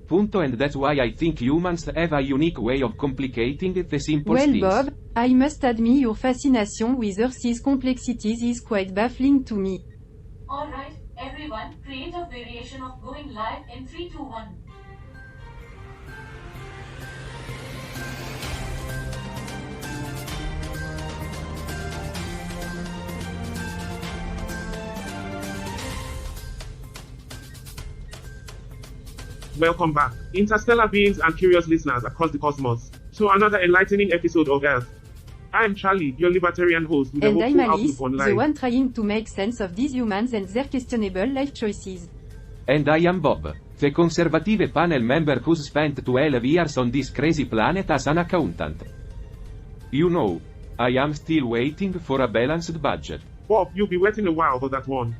Punto, and that's why I think humans have a unique way of complicating the simple Well, things. Bob, I must admit your fascination with Earth's complexities is quite baffling to me. Alright, everyone, create a variation of going live in 3, 2, 1. Welcome back, interstellar beings and curious listeners across the cosmos, to another enlightening episode of Earth. I am Charlie, your libertarian host with a And I'm hopeful Alice, outlook on the life. one trying to make sense of these humans and their questionable life choices. And I am Bob, the conservative panel member who's spent 12 years on this crazy planet as an accountant. You know, I am still waiting for a balanced budget. Bob, you'll be waiting a while for that one.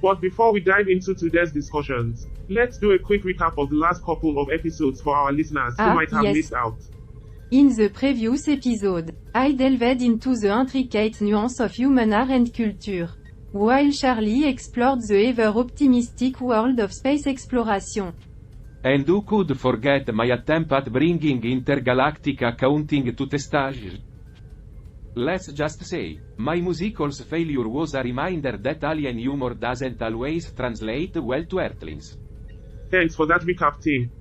But before we dive into today's discussions, let's do a quick recap of the last couple of episodes for our listeners who might have yes. missed out. In the previous episode, I delved into the intricate nuance of human art and culture, while Charlie explored the ever-optimistic world of space exploration. And who could forget my attempt at bringing intergalactic accounting to the stage? Let's just say, my musical's failure was a reminder that alien humor doesn't always translate well to Earthlings. Thanks for that recap, team.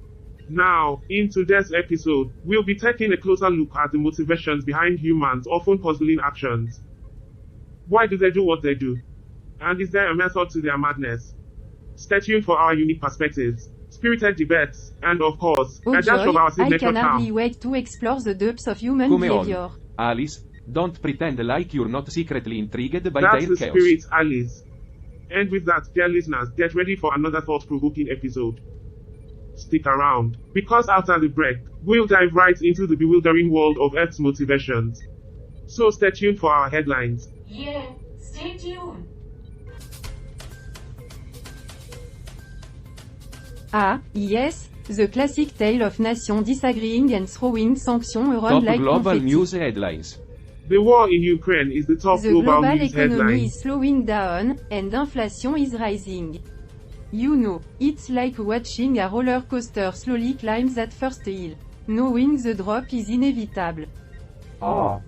Now, in today's episode, we'll be taking a closer look at the motivations behind humans' often puzzling actions. Why do they do what they do? And is there a method to their madness? Stay tuned for our unique perspectives, spirited debates, and of course, Oh a dash joy, of our I signature can hardly charm. wait to explore the depths of human Come behavior. on, Alice, don't pretend like you're not secretly intrigued by That's their the chaos. spirit, Alice. And with that, dear listeners, get ready for another thought-provoking episode. Stick around, because after the break, we'll dive right into the bewildering world of Earth's motivations. So stay tuned for our headlines. Yeah, stay tuned. Yes, the classic tale of nations disagreeing and throwing sanctions around Top like global confetti. news headlines. The war in Ukraine is the top The global global news economy headline. is slowing down, and inflation is rising. You know, it's like watching a roller coaster slowly climb that first hill, knowing the drop is inevitable.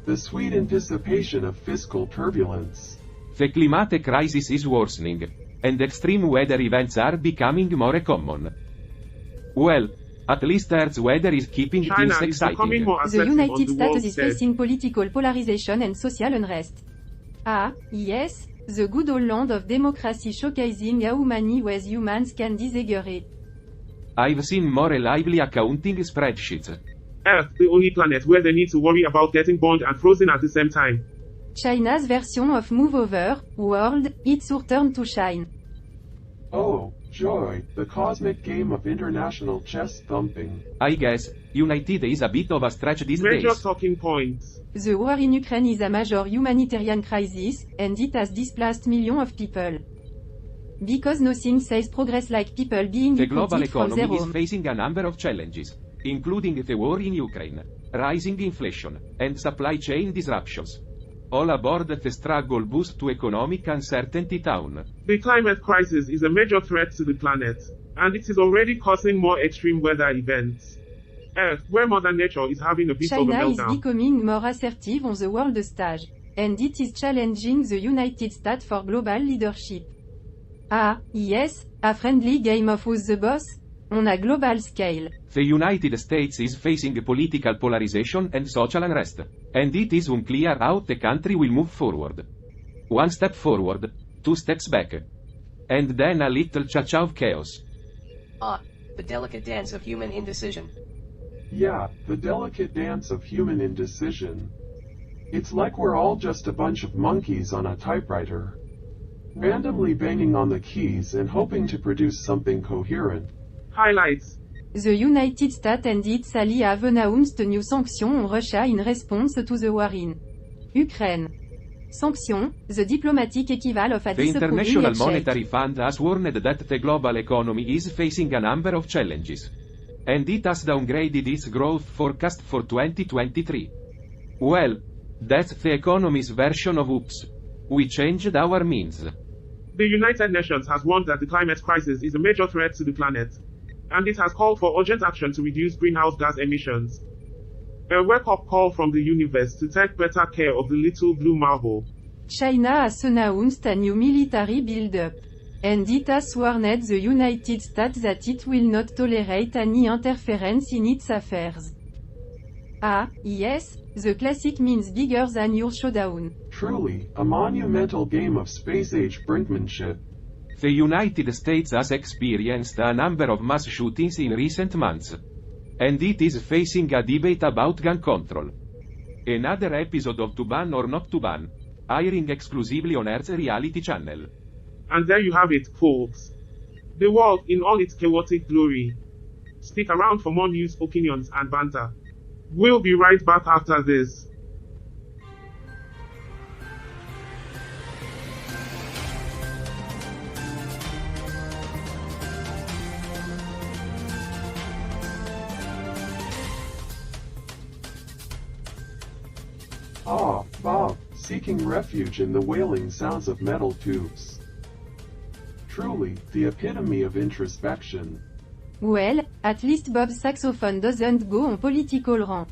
The sweet anticipation of fiscal turbulence. The climate crisis is worsening, and extreme weather events are becoming more common. Well, at least Earth's weather is keeping China things is becoming exciting. more The assertive on United the States world is stage. facing political polarization and social unrest. Yes, the good old land of democracy showcasing how many ways humans can disagree. I've seen more lively accounting spreadsheets. Earth, the only planet where they need to worry about getting burned and frozen at the same time. China's version of Move Over, World, it's your turn to shine. Oh, joy, the cosmic game of international chest thumping. I guess, United is a bit of a stretch these Major days. talking points. The war in Ukraine is a major humanitarian crisis, and it has displaced millions of people. Because nothing says progress like people being The global uprooted from their economy is home. facing a number of challenges, including the war in Ukraine, rising inflation, and supply chain disruptions. All aboard the struggle bus to economic uncertainty town. The climate crisis is a major threat to the planet, and it is already causing more extreme weather events. Earth, where Mother Nature is having a bit of a China is meltdown. becoming more assertive on the world stage, and it is challenging the United States for global leadership. Yes, a friendly game of who's the boss? On a global scale. The United States is facing political polarization and social unrest, and it is unclear how the country will move forward. One step forward, two steps back. And then a little cha-cha of chaos. The delicate dance of human indecision. Yeah, the delicate dance of human indecision. It's like we're all just a bunch of monkeys on a typewriter, randomly banging on the keys and hoping to produce something coherent. Highlights. The United States and its allies have announced new sanctions on Russia in response to the war in Ukraine. Sanctions, the diplomatic equivalent of a The disapproving International handshake. Monetary Fund has warned that the global economy is facing a number of challenges. And it has downgraded its growth forecast for 2023. Well, that's the economy's version of oops. We changed our means. The United Nations has warned that the climate crisis is a major threat to the planet, and it has called for urgent action to reduce greenhouse gas emissions. A wake-up call from the universe to take better care of the little blue marble. China has announced a new military build-up. And it has warned the United States that it will not tolerate any interference in its affairs. Ah, yes, the classic means bigger than your showdown. Truly, a monumental game of space-age brinkmanship. The United States has experienced a number of mass shootings in recent months. And it is facing a debate about gun control. Another episode of To Ban or Not to Ban, airing exclusively on Earth's reality channel. And there you have it, folks. The world in all its chaotic glory. Stick around for more news, opinions, and banter. We'll be right back after this. Ah, Bob, seeking refuge in the wailing sounds of metal tubes. Truly, the epitome of introspection. Well, at least Bob's saxophone doesn't go on political rant.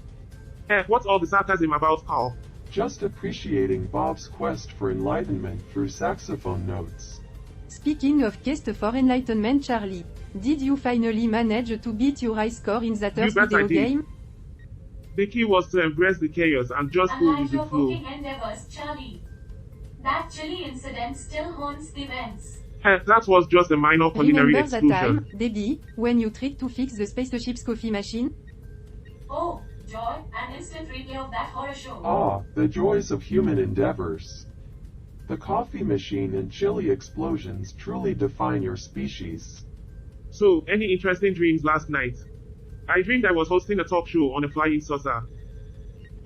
What's all the sarcasm about, Carl? Just appreciating Bob's quest for enlightenment through saxophone notes. Speaking of quest for enlightenment, Charlie, did you finally manage to beat your high score in that You Earth bet I video did. game? The key was to embrace the chaos and just go Unlike with the your flow. cooking endeavors, Charlie. That chili incident still haunts the vents. That was just a minor culinary Remember that exclusion. time, Debbie, when you tried to fix the spaceship's coffee machine? Oh, joy, an instant replay of that horror show. Ah, the joys of human endeavors. The coffee machine and chili explosions truly define your species. So, any interesting dreams last night? I dreamed I was hosting a talk show on a flying saucer.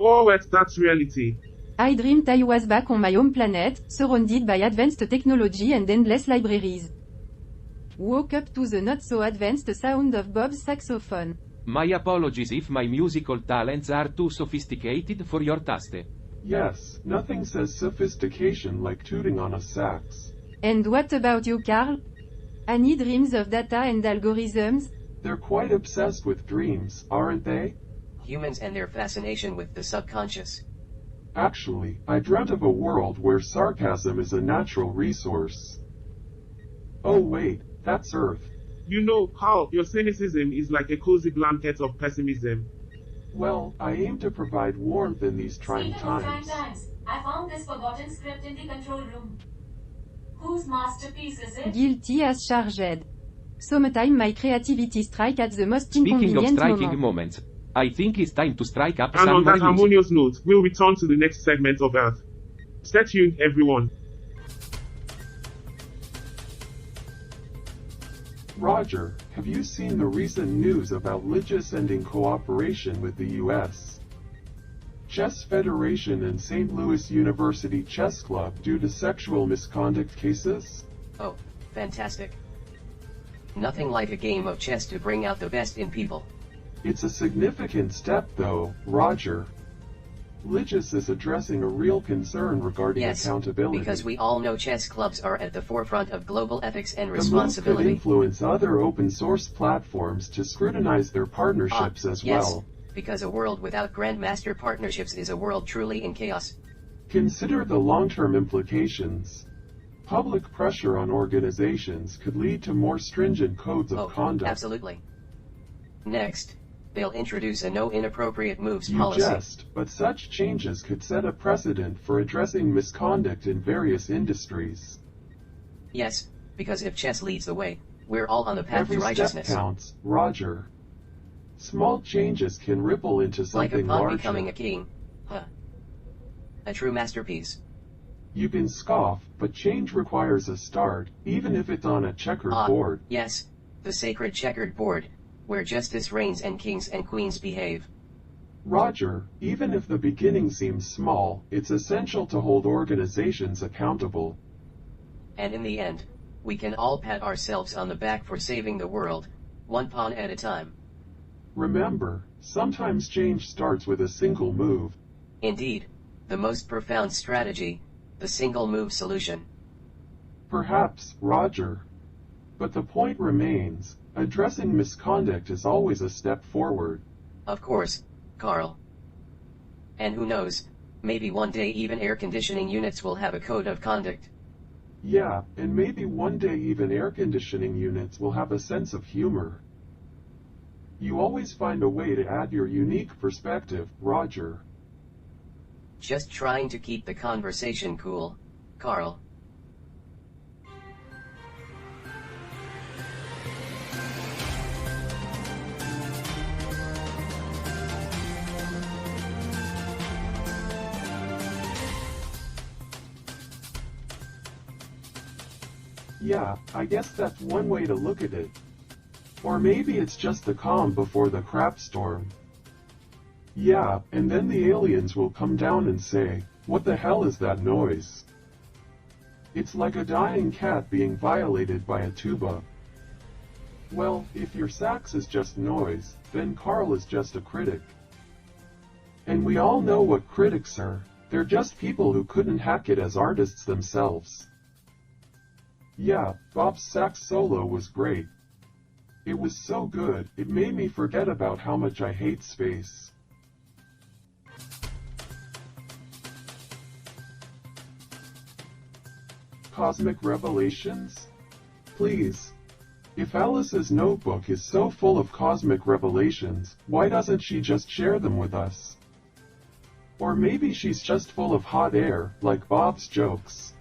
Oh wait, that's reality. I dreamed I was back on my home planet, surrounded by advanced technology and endless libraries. Woke up to the not-so-advanced sound of Bob's saxophone. My apologies if my musical talents are too sophisticated for your taste. Yes, nothing says sophistication like tooting on a sax. And what about you, Carl? Any dreams of data and algorithms? They're quite obsessed with dreams, aren't they? Humans and their fascination with the subconscious. Actually, I dreamt of a world where sarcasm is a natural resource. Oh wait, that's Earth. You know, Carl, your cynicism is like a cozy blanket of pessimism. Well, I aim to provide warmth in these trying Speaking of trying times. times, I found this forgotten script in the control room. Whose masterpiece is it? Guilty as charged. Sometimes my creativity strikes at the most Speaking of inconvenient striking moment. moments, I think it's time to strike up And some on that more music. harmonious note, we'll return to the next segment of Earth. Stay tuned, everyone. Roger, have you seen the recent news about Lichess ending cooperation with the U.S. Chess Federation and St. Louis University Chess Club due to sexual misconduct cases? Oh, fantastic. Nothing like a game of chess to bring out the best in people. It's a significant step though, Roger. Lichess is addressing a real concern regarding Yes, accountability. because we all know chess clubs are at the forefront of global ethics and The move could responsibility. influence other open source platforms to scrutinize their partnerships as yes, well. because a world without grandmaster partnerships is a world truly in chaos. Consider the long-term implications. Public pressure on organizations could lead to more stringent codes of conduct. Absolutely. Next, they'll introduce a no inappropriate moves You policy. jest, but such changes could set a precedent for addressing misconduct in various industries. Yes, because if chess leads the way, we're all on the path Every to step righteousness. counts, Roger. Small changes can ripple into Like a something pawn larger. becoming a king. Huh. A true masterpiece. You can scoff, but change requires a start, even if it's on a checkered board. Yes, the sacred checkered board, where justice reigns and kings and queens behave. Roger, even if the beginning seems small, it's essential to hold organizations accountable. And in the end, we can all pat ourselves on the back for saving the world, one pawn at a time. Remember, sometimes change starts with a single move. Indeed, the most profound strategy, the single move solution. Perhaps, Roger. But the point remains, addressing misconduct is always a step forward. Of course, Carl. And who knows, maybe one day even air conditioning units will have a code of conduct. Yeah, and maybe one day even air conditioning units will have a sense of humor. You always find a way to add your unique perspective, Roger. Just trying to keep the conversation cool, Carl. Yeah, I guess that's one way to look at it. Or maybe it's just the calm before the crap storm. Yeah, and then the aliens will come down and say, "What the hell is that noise?" It's like a dying cat being violated by a tuba. Well, if your sax is just noise, then Carl is just a critic. And we all know what critics are. They're just people who couldn't hack it as artists themselves. Yeah, Bob's sax solo was great. It was so good, it made me forget about how much I hate space. Cosmic revelations? Please. If Alice's notebook is so full of cosmic revelations, why doesn't she just share them with us? Or maybe she's just full of hot air, like Bob's jokes.